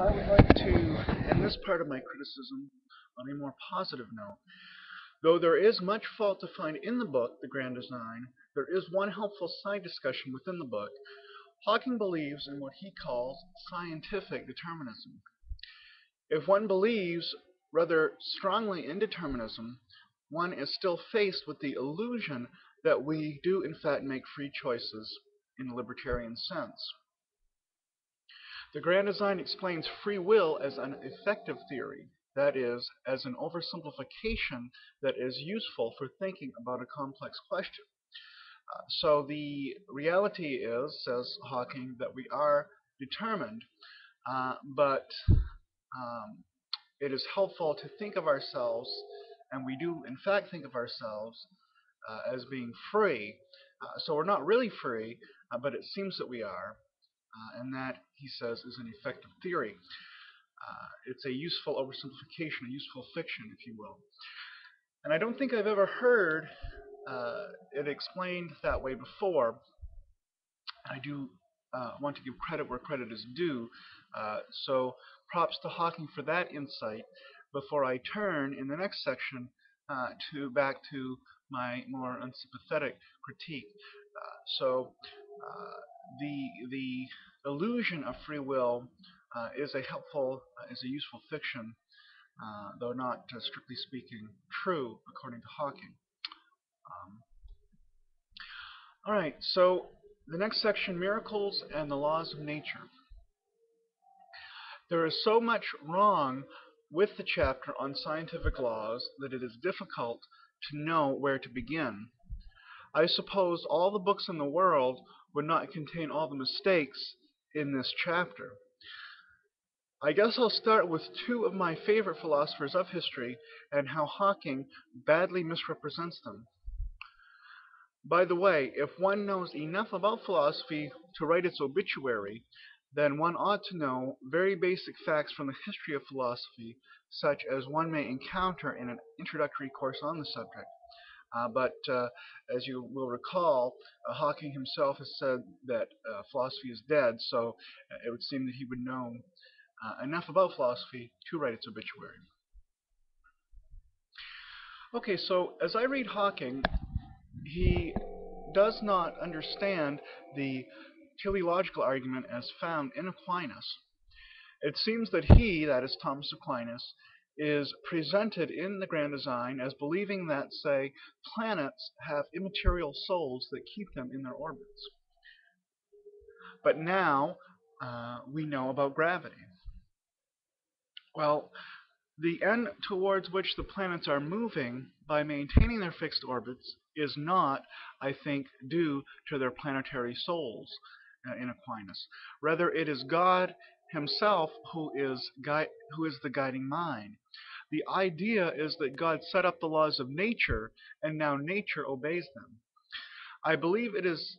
I would like to end this part of my criticism on a more positive note. Though there is much fault to find in the book, The Grand Design, there is one helpful side discussion within the book. Hawking believes in what he calls scientific determinism. If one believes rather strongly in determinism, one is still faced with the illusion that we do in fact make free choices in a libertarian sense. The Grand Design explains free will as an effective theory, that is, as an oversimplification that is useful for thinking about a complex question. So the reality is, says Hawking, that we are determined, but it is helpful to think of ourselves, and we do in fact think of ourselves as being free. So we're not really free, but it seems that we are, and that, he says, is an effective theory. It's a useful oversimplification, a useful fiction, if you will. And I don't think I've ever heard it explained that way before. I do want to give credit where credit is due. So props to Hawking for that insight before I turn in the next section back to my more unsympathetic critique. The illusion of free will is a useful fiction, though not strictly speaking true, according to Hawking. All right, so the next section, miracles and the laws of nature. There is so much wrong with the chapter on scientific laws that it is difficult to know where to begin. I suppose all the books in the world would not contain all the mistakes in this chapter. I guess I'll start with two of my favorite philosophers of history and how Hawking badly misrepresents them. By the way, if one knows enough about philosophy to write its obituary, then one ought to know very basic facts from the history of philosophy, such as one may encounter in an introductory course on the subject. But as you will recall, Hawking himself has said that philosophy is dead, so it would seem that he would know enough about philosophy to write its obituary. Okay, so as I read Hawking, he does not understand the teleological argument as found in Aquinas. It seems that he, that is Thomas Aquinas, is presented in the Grand Design as believing that, say, planets have immaterial souls that keep them in their orbits. But now we know about gravity. Well, the end towards which the planets are moving by maintaining their fixed orbits is not, I think, due to their planetary souls in Aquinas. Rather, it is God himself who is the guiding mind. The idea is that God set up the laws of nature, and now nature obeys them. I believe it is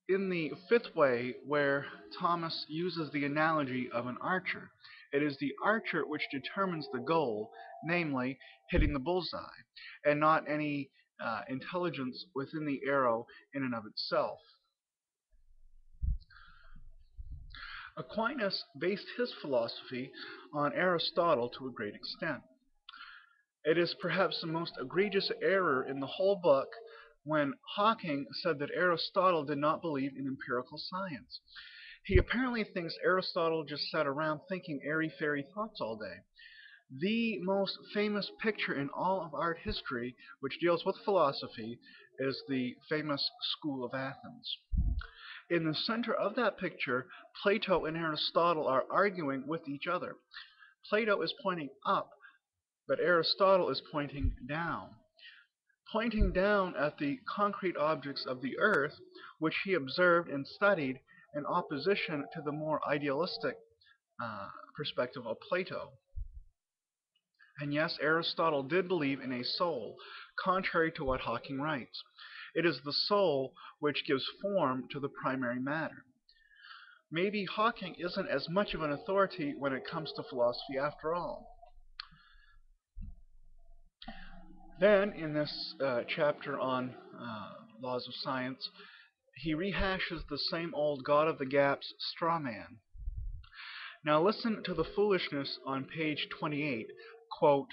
in the fifth way where Thomas uses the analogy of an archer. It is the archer which determines the goal, namely hitting the bullseye, and not any intelligence within the arrow in and of itself. Aquinas based his philosophy on Aristotle to a great extent. It is perhaps the most egregious error in the whole book when Hawking said that Aristotle did not believe in empirical science. He apparently thinks Aristotle just sat around thinking airy-fairy thoughts all day. The most famous picture in all of art history which deals with philosophy is the famous School of Athens. In the center of that picture, Plato and Aristotle are arguing with each other. Plato is pointing up, but Aristotle is pointing down. Pointing down at the concrete objects of the earth, which he observed and studied in opposition to the more idealistic perspective of Plato. And yes, Aristotle did believe in a soul, contrary to what Hawking writes. It is the soul which gives form to the primary matter. Maybe Hawking isn't as much of an authority when it comes to philosophy after all. Then, in this chapter on laws of science, he rehashes the same old God of the gaps straw man. Now listen to the foolishness on page 28. Quote,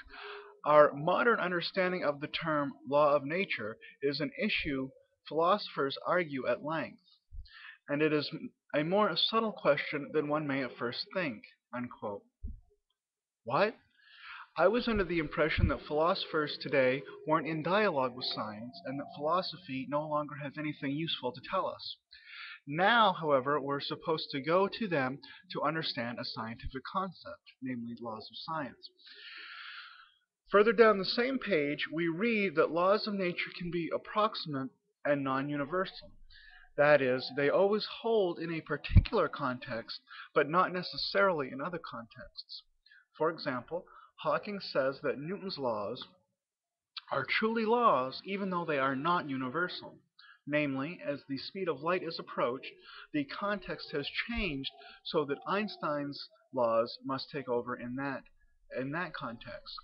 our modern understanding of the term law of nature is an issue philosophers argue at length, and it is a more subtle question than one may at first think. Unquote. What? I was under the impression that philosophers today weren't in dialogue with science and that philosophy no longer has anything useful to tell us. Now, however, we're supposed to go to them to understand a scientific concept, namely laws of science. Further down the same page, we read that laws of nature can be approximate and non-universal. That is, they always hold in a particular context, but not necessarily in other contexts. For example, Hawking says that Newton's laws are truly laws even though they are not universal. Namely, as the speed of light is approached, the context has changed so that Einstein's laws must take over in that context.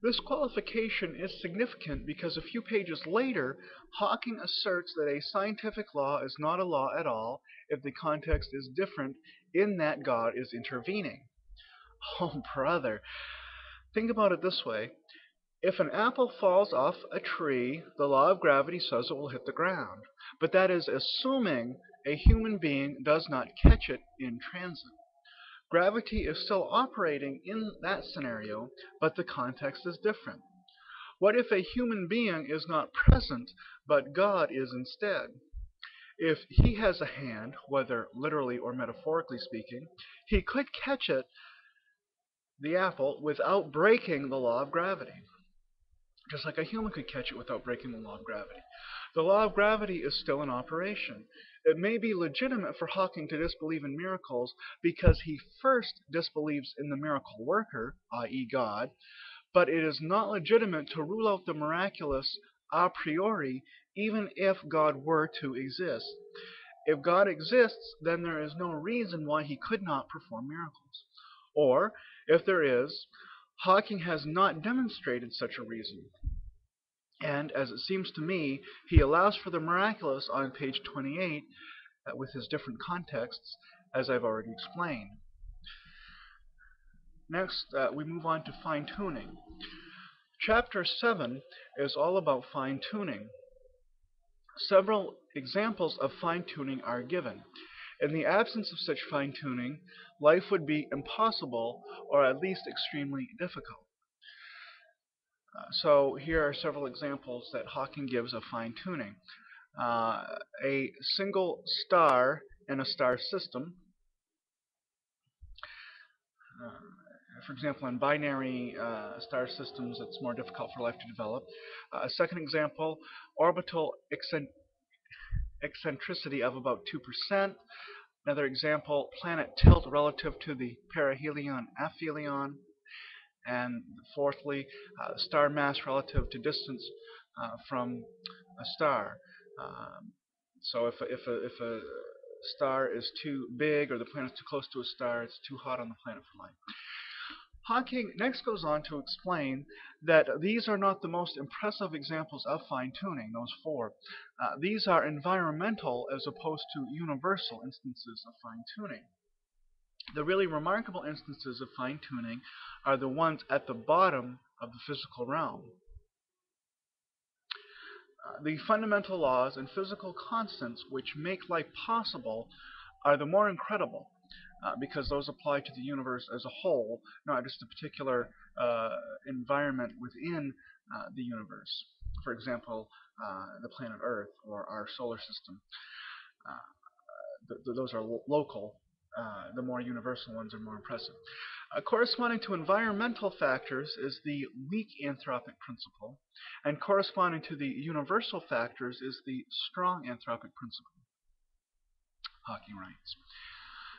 This qualification is significant because a few pages later, Hawking asserts that a scientific law is not a law at all if the context is different in that God is intervening. Oh, brother. Think about it this way. If an apple falls off a tree, the law of gravity says it will hit the ground. But that is assuming a human being does not catch it in transit. Gravity is still operating in that scenario, but the context is different. What if a human being is not present, but God is instead? If he has a hand, whether literally or metaphorically speaking, he could catch it, the apple, without breaking the law of gravity. Just like a human could catch it without breaking the law of gravity. The law of gravity is still in operation. It may be legitimate for Hawking to disbelieve in miracles because he first disbelieves in the miracle worker, i.e. God, but it is not legitimate to rule out the miraculous a priori even if God were to exist. If God exists, then there is no reason why he could not perform miracles. Or, if there is, Hawking has not demonstrated such a reason. And, as it seems to me, he allows for the miraculous on page 28 with his different contexts, as I've already explained. Next, we move on to fine-tuning. Chapter 7 is all about fine-tuning. Several examples of fine-tuning are given. In the absence of such fine-tuning, life would be impossible or at least extremely difficult. So here are several examples that Hawking gives of fine-tuning. A single star in a star system, for example, in binary star systems, it's more difficult for life to develop. A second example, orbital eccentricity of about 2%. Another example, planet tilt relative to the perihelion aphelion. And fourthly, star mass relative to distance from a star. So if a star is too big or the planet is too close to a star, it's too hot on the planet for life. Hawking next goes on to explain that these are not the most impressive examples of fine-tuning, those four. These are environmental as opposed to universal instances of fine-tuning. The really remarkable instances of fine-tuning are the ones at the bottom of the physical realm. The fundamental laws and physical constants which make life possible are the more incredible because those apply to the universe as a whole, not just a particular environment within the universe. For example, the planet Earth or our solar system. Those are local. The more universal ones are more impressive. Corresponding to environmental factors is the weak anthropic principle, and corresponding to the universal factors is the strong anthropic principle, Hawking writes.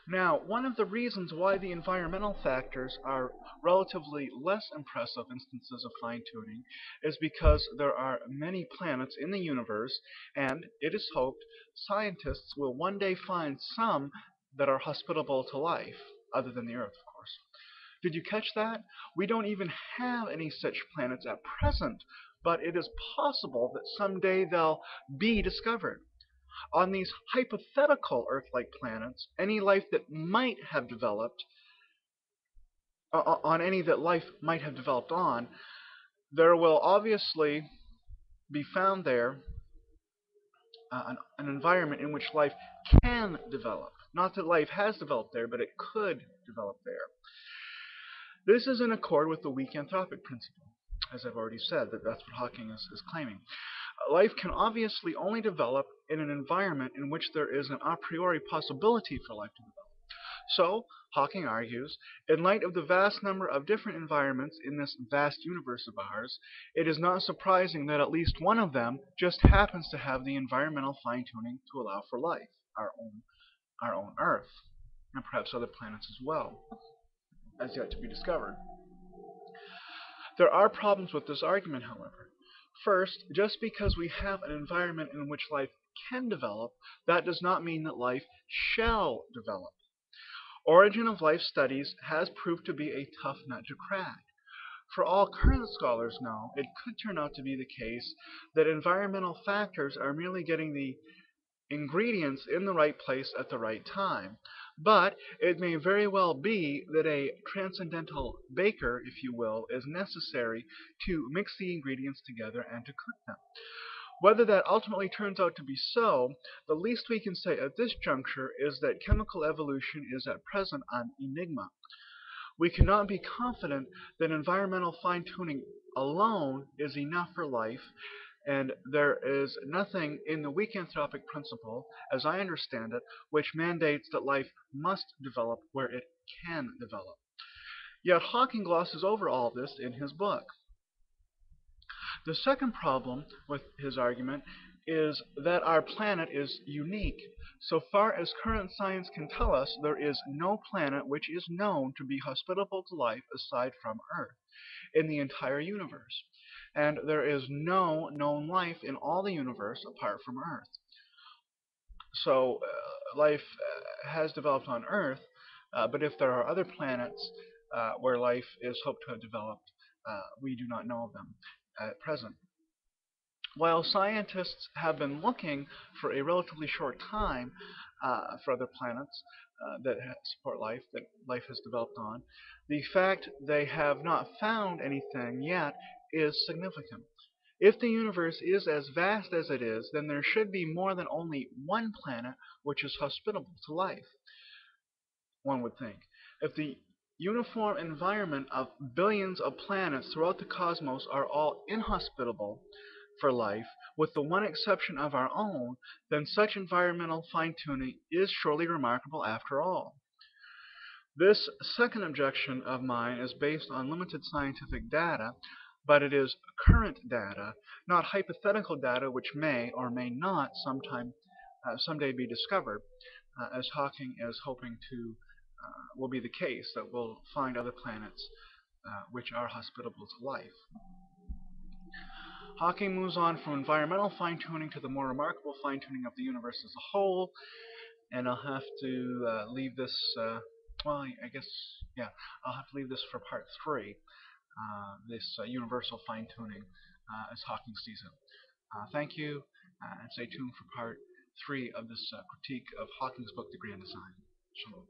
Now, one of the reasons why the environmental factors are relatively less impressive instances of fine-tuning is because there are many planets in the universe, and it is hoped scientists will one day find some that are hospitable to life, other than the Earth, of course. Did you catch that? We don't even have any such planets at present, but it is possible that someday they'll be discovered. On these hypothetical Earth-like planets, any life that might have developed, on any that life might have developed on, there will obviously be found there an environment in which life can develop. Not that life has developed there, but it could develop there. This is in accord with the weak anthropic principle, as I've already said, that's what Hawking is claiming. Life can obviously only develop in an environment in which there is an a priori possibility for life to develop. So, Hawking argues, in light of the vast number of different environments in this vast universe of ours, it is not surprising that at least one of them just happens to have the environmental fine-tuning to allow for life, our own Earth, and perhaps other planets as well, as yet to be discovered. There are problems with this argument, however. First, just because we have an environment in which life can develop, that does not mean that life shall develop. Origin of life studies has proved to be a tough nut to crack. For all current scholars know, it could turn out to be the case that environmental factors are merely getting the ingredients in the right place at the right time. But it may very well be that a transcendental baker, if you will, is necessary to mix the ingredients together and to cook them. Whether that ultimately turns out to be so, the least we can say at this juncture is that chemical evolution is at present an enigma. We cannot be confident that environmental fine-tuning alone is enough for life, and there is nothing in the weak anthropic principle, as I understand it, which mandates that life must develop where it can develop. Yet Hawking glosses over all this in his book. The second problem with his argument is that our planet is unique. So far as current science can tell us, there is no planet which is known to be hospitable to life aside from Earth in the entire universe. And there is no known life in all the universe apart from Earth. So life has developed on Earth, but if there are other planets where life is hoped to have developed, we do not know of them at present. While scientists have been looking for a relatively short time for other planets that support life, that life has developed on, the fact they have not found anything yet is significant. If the universe is as vast as it is, then there should be more than only one planet which is hospitable to life, one would think. If the uniform environment of billions of planets throughout the cosmos are all inhospitable for life, with the one exception of our own, then such environmental fine-tuning is surely remarkable after all. This second objection of mine is based on limited scientific data, but it is current data, not hypothetical data which may or may not someday be discovered, as Hawking is hoping to will be the case, that we'll find other planets which are hospitable to life. Hawking moves on from environmental fine-tuning to the more remarkable fine-tuning of the universe as a whole, and I'll have to leave this, well, I guess, yeah, I'll have to leave this for part 3, this universal fine-tuning as Hawking sees it. Thank you, and stay tuned for part 3 of this critique of Hawking's book, The Grand Design. Shalom.